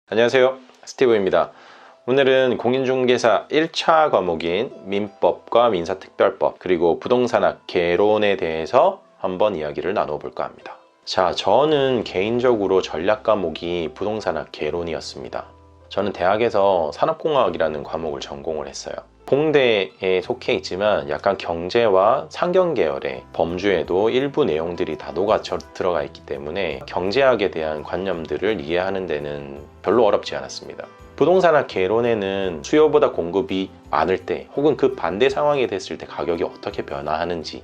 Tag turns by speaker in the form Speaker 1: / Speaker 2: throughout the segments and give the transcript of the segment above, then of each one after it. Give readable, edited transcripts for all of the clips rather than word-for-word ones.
Speaker 1: 안녕하세요, 스티브입니다. 오늘은 공인중개사 1차 과목인 민법과 민사특별법 그리고 부동산학 개론에 대해서 한번 이야기를 나눠볼까 합니다. 자, 저는 개인적으로 전략 과목이 부동산학 개론이었습니다. 저는 대학에서 산업공학이라는 과목을 전공을 했어요. 공대에 속해 있지만 약간 경제와 상경 계열의 범주에도 일부 내용들이 다 녹아 들어가 있기 때문에 경제학에 대한 관념들을 이해하는 데는 별로 어렵지 않았습니다. 부동산학 개론에는 수요보다 공급이 많을 때 혹은 그 반대 상황이 됐을 때 가격이 어떻게 변화하는지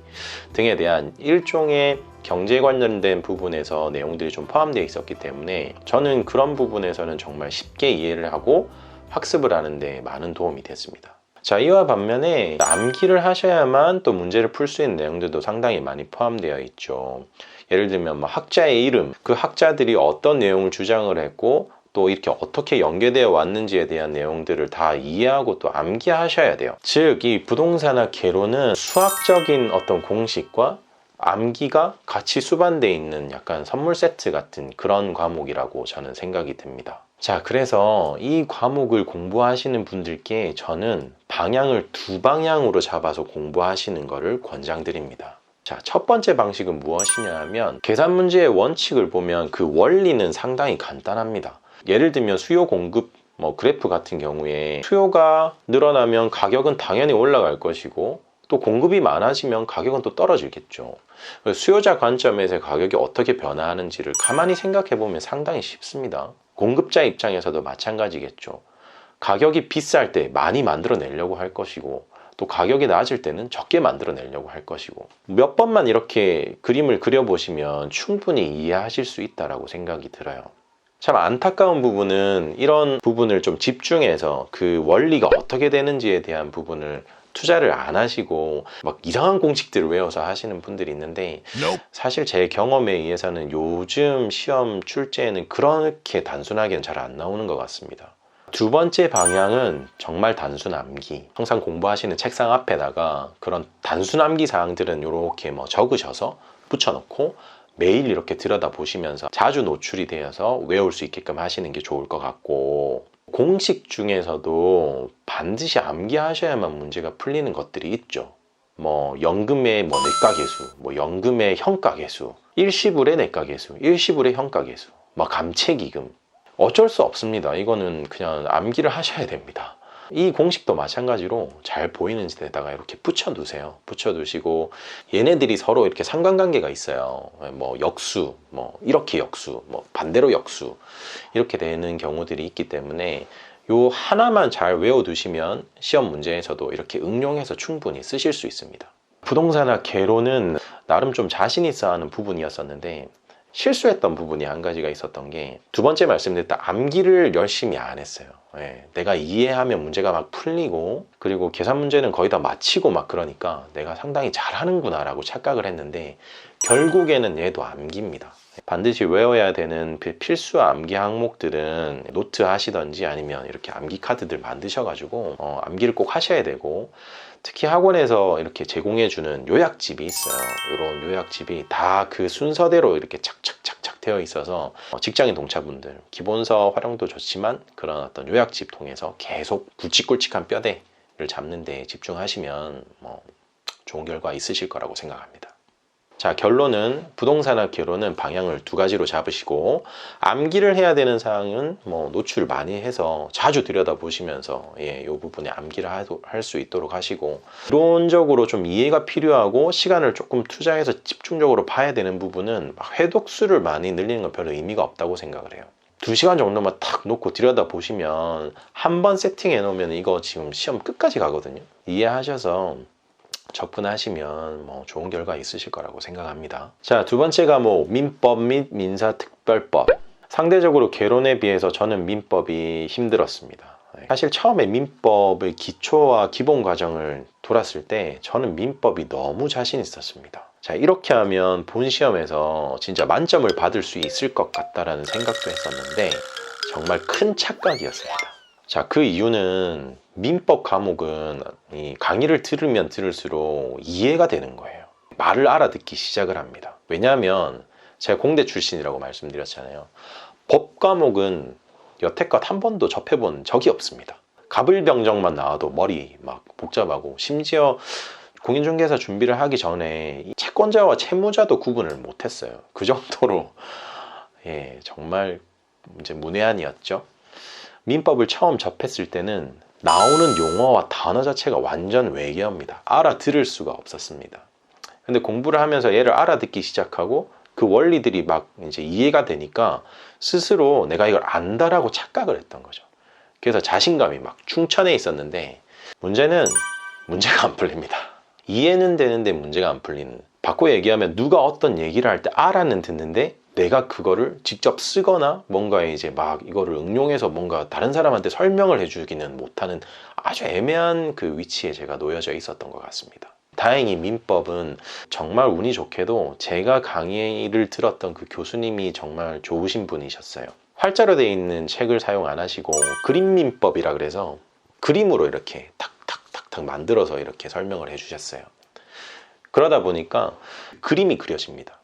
Speaker 1: 등에 대한 일종의 경제 관련된 부분에서 내용들이 좀 포함되어 있었기 때문에 저는 그런 부분에서는 정말 쉽게 이해를 하고 학습을 하는 데 많은 도움이 됐습니다. 자, 이와 반면에 암기를 하셔야만 또 문제를 풀 수 있는 내용들도 상당히 많이 포함되어 있죠. 예를 들면 학자의 이름, 그 학자들이 어떤 내용을 주장을 했고 또 이렇게 어떻게 연계되어 왔는지에 대한 내용들을 다 이해하고 또 암기하셔야 돼요. 즉, 이 부동산학 개론은 수학적인 어떤 공식과 암기가 같이 수반되어 있는 약간 선물 세트 같은 그런 과목이라고 저는 생각이 듭니다. 자, 그래서 이 과목을 공부하시는 분들께 저는 방향을 두 방향으로 잡아서 공부하시는 것을 권장드립니다. 자, 첫 번째 방식은 무엇이냐 하면 계산 문제의 원칙을 보면 그 원리는 상당히 간단합니다. 예를 들면 수요 공급 그래프 같은 경우에 수요가 늘어나면 가격은 당연히 올라갈 것이고 또 공급이 많아지면 가격은 또 떨어지겠죠. 수요자 관점에서 가격이 어떻게 변화하는지를 가만히 생각해 보면 상당히 쉽습니다. 공급자 입장에서도 마찬가지겠죠. 가격이 비쌀 때 많이 만들어내려고 할 것이고 또 가격이 낮을 때는 적게 만들어내려고 할 것이고 몇 번만 이렇게 그림을 그려보시면 충분히 이해하실 수 있다고 생각이 들어요. 참 안타까운 부분은 이런 부분을 좀 집중해서 그 원리가 어떻게 되는지에 대한 부분을 투자를 안 하시고 이상한 공식들을 외워서 하시는 분들이 있는데 사실 제 경험에 의해서는 요즘 시험 출제에는 그렇게 단순하게는 잘 안 나오는 것 같습니다. 두 번째 방향은 정말 단순 암기. 항상 공부하시는 책상 앞에다가 그런 단순 암기 사항들은 이렇게 적으셔서 붙여놓고 매일 이렇게 들여다보시면서 자주 노출이 되어서 외울 수 있게끔 하시는 게 좋을 것 같고, 공식 중에서도 반드시 암기하셔야만 문제가 풀리는 것들이 있죠. 연금의 내가계수, 연금의 현가계수, 일시불의 내가계수, 일시불의 현가계수, 감채기금. 어쩔 수 없습니다. 이거는 그냥 암기를 하셔야 됩니다. 이 공식도 마찬가지로 잘 보이는 데다가 이렇게 붙여두세요. 붙여두시고 얘네들이 서로 이렇게 상관관계가 있어요. 역수, 이렇게 역수, 반대로 역수 이렇게 되는 경우들이 있기 때문에 요 하나만 잘 외워두시면 시험 문제에서도 이렇게 응용해서 충분히 쓰실 수 있습니다. 부동산학 개론은 나름 좀 자신 있어 하는 부분이었었는데 실수했던 부분이 한 가지가 있었던 게, 두 번째 말씀드렸다 암기를 열심히 안 했어요. 내가 이해하면 문제가 풀리고 그리고 계산 문제는 거의 다 마치고 그러니까 내가 상당히 잘하는구나 라고 착각을 했는데 결국에는 얘도 암기입니다. 반드시 외워야 되는 필수 암기 항목들은 노트 하시던지 아니면 이렇게 암기 카드들 만드셔가지고 암기를 꼭 하셔야 되고, 특히 학원에서 이렇게 제공해주는 요약집이 있어요. 이런 요약집이 다 그 순서대로 이렇게 착착착착 되어 있어서 직장인 동차분들 기본서 활용도 좋지만 그런 어떤 요약집 통해서 계속 굵직굵직한 뼈대를 잡는 데 집중하시면 좋은 결과 있으실 거라고 생각합니다. 자, 결론은 부동산학 개론은 방향을 두 가지로 잡으시고, 암기를 해야 되는 사항은 노출을 많이 해서 자주 들여다보시면서 이 부분에 암기를 할 수 있도록 하시고, 이론적으로 좀 이해가 필요하고 시간을 조금 투자해서 집중적으로 봐야 되는 부분은 회독수를 많이 늘리는 건 별로 의미가 없다고 생각을 해요. 2시간 정도만 딱 놓고 들여다보시면 한 번 세팅해 놓으면 이거 지금 시험 끝까지 가거든요. 이해하셔서 접근하시면 좋은 결과 있으실 거라고 생각합니다. 자, 두 번째가 민법 및 민사특별법. 상대적으로 개론에 비해서 저는 민법이 힘들었습니다. 사실 처음에 민법의 기초와 기본 과정을 돌았을 때 저는 민법이 너무 자신 있었습니다. 자, 이렇게 하면 본 시험에서 진짜 만점을 받을 수 있을 것 같다라는 생각도 했었는데 정말 큰 착각이었습니다. 자, 그 이유는 민법 과목은 이 강의를 들으면 들을수록 이해가 되는 거예요. 말을 알아듣기 시작을 합니다. 왜냐하면 제가 공대 출신이라고 말씀드렸잖아요. 법 과목은 여태껏 한 번도 접해본 적이 없습니다. 가불병정만 나와도 머리 막 복잡하고, 심지어 공인중개사 준비를 하기 전에 채권자와 채무자도 구분을 못했어요. 그 정도로 정말 이제 문외한이었죠. 민법을 처음 접했을 때는 나오는 용어와 단어 자체가 완전 외계어입니다. 알아들을 수가 없었습니다. 근데 공부를 하면서 얘를 알아듣기 시작하고 그 원리들이 막 이제 이해가 되니까 스스로 내가 이걸 안다라고 착각을 했던 거죠. 그래서 자신감이 막 충천해 있었는데, 문제는 문제가 안 풀립니다. 이해는 되는데 문제가 안 풀리는. 바꿔 얘기하면 누가 어떤 얘기를 할 때 알아는 듣는데 내가 그거를 직접 쓰거나 뭔가 이제 막 이거를 응용해서 뭔가 다른 사람한테 설명을 해주기는 못하는 아주 애매한 그 위치에 제가 놓여져 있었던 것 같습니다. 다행히 민법은 정말 운이 좋게도 제가 강의를 들었던 그 교수님이 정말 좋으신 분이셨어요. 활자로 되어 있는 책을 사용 안 하시고 그림민법이라 그래서 그림으로 이렇게 탁탁탁탁 만들어서 이렇게 설명을 해주셨어요. 그러다 보니까 그림이 그려집니다.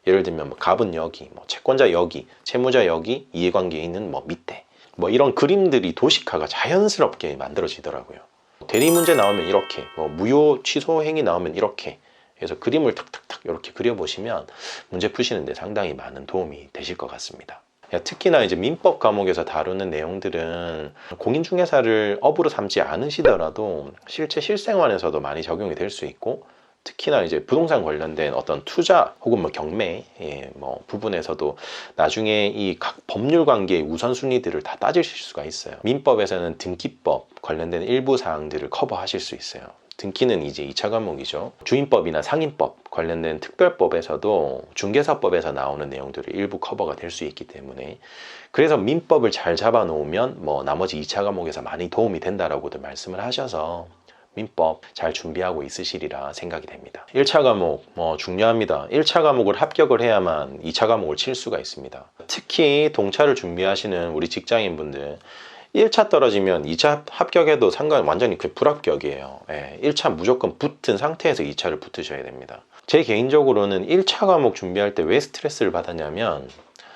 Speaker 1: 예를 들면 뭐 갑은 여기, 뭐 채권자 여기, 채무자 여기, 이해관계에 있는 뭐 밑에, 뭐 이런 그림들이 도식화가 자연스럽게 만들어지더라고요. 대리 문제 나오면 이렇게, 뭐 무효 취소 행위 나오면 이렇게 해서 그림을 탁탁탁 이렇게 그려보시면 문제 푸시는데 상당히 많은 도움이 되실 것 같습니다. 특히나 이제 민법 과목에서 다루는 내용들은 공인중개사를 업으로 삼지 않으시더라도 실제 실생활에서도 많이 적용이 될 수 있고, 특히나 이제 부동산 관련된 어떤 투자 혹은 뭐 경매 뭐 부분에서도 나중에 이 각 법률 관계의 우선순위들을 다 따지실 수가 있어요. 민법에서는 등기법 관련된 일부 사항들을 커버하실 수 있어요. 등기는 이제 2차 과목이죠. 주인법이나 상인법 관련된 특별법에서도 중개사법에서 나오는 내용들이 일부 커버가 될 수 있기 때문에, 그래서 민법을 잘 잡아 놓으면 뭐 나머지 2차 과목에서 많이 도움이 된다라고들 말씀을 하셔서 민법 잘 준비하고 있으시리라 생각이 됩니다. 1차 과목 중요합니다. 1차 과목을 합격을 해야만 2차 과목을 칠 수가 있습니다. 특히 동차를 준비하시는 우리 직장인분들, 1차 떨어지면 2차 합격해도 완전히 불합격이에요. 1차 무조건 붙은 상태에서 2차를 붙으셔야 됩니다. 제 개인적으로는 1차 과목 준비할 때 왜 스트레스를 받았냐면,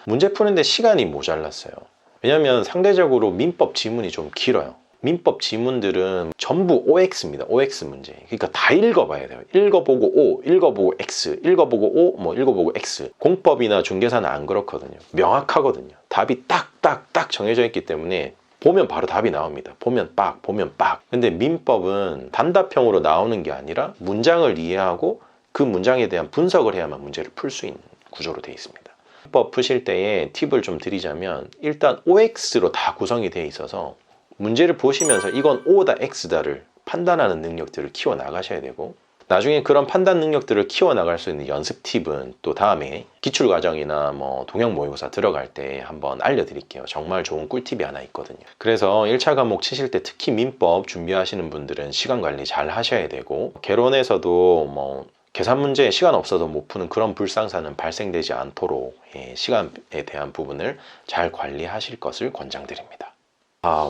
Speaker 1: 문제 푸는데 시간이 모자랐어요. 왜냐면 상대적으로 민법 지문이 좀 길어요. 민법 지문들은 전부 OX입니다. OX 문제. 그러니까 다 읽어봐야 돼요. 읽어보고 O, 읽어보고 X, 읽어보고 O, 뭐 읽어보고 X. 공법이나 중개사는 안 그렇거든요. 명확하거든요. 답이 딱딱딱 정해져 있기 때문에 보면 바로 답이 나옵니다. 보면 빡, 보면 빡. 근데 민법은 단답형으로 나오는 게 아니라 문장을 이해하고 그 문장에 대한 분석을 해야만 문제를 풀 수 있는 구조로 되어 있습니다. 민법 푸실 때에 팁을 좀 드리자면, 일단 OX로 다 구성이 되어 있어서 문제를 보시면서 이건 O다 X다를 판단하는 능력들을 키워 나가셔야 되고, 나중에 그런 판단 능력들을 키워 나갈 수 있는 연습 팁은 또 다음에 기출과정이나 뭐 동형 모의고사 들어갈 때 한번 알려드릴게요. 정말 좋은 꿀팁이 하나 있거든요. 그래서 1차 과목 치실 때 특히 민법 준비하시는 분들은 시간 관리 잘 하셔야 되고, 개론에서도 뭐 계산 문제에 시간 없어도 못 푸는 그런 불상사는 발생되지 않도록 시간에 대한 부분을 잘 관리하실 것을 권장드립니다.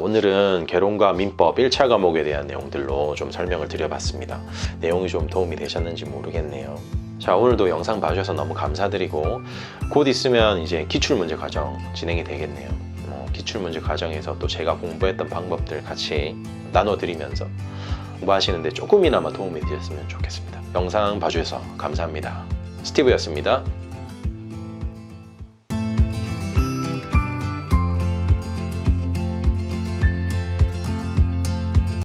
Speaker 1: 오늘은 개론과 민법 1차 과목에 대한 내용들로 좀 설명을 드려봤습니다. 내용이 좀 도움이 되셨는지 모르겠네요. 자, 오늘도 영상 봐주셔서 너무 감사드리고, 곧 있으면 이제 기출문제 과정 진행이 되겠네요. 기출문제 과정에서 또 제가 공부했던 방법들 같이 나눠드리면서 공부하시는데 조금이나마 도움이 되셨으면 좋겠습니다. 영상 봐주셔서 감사합니다. 스티브였습니다.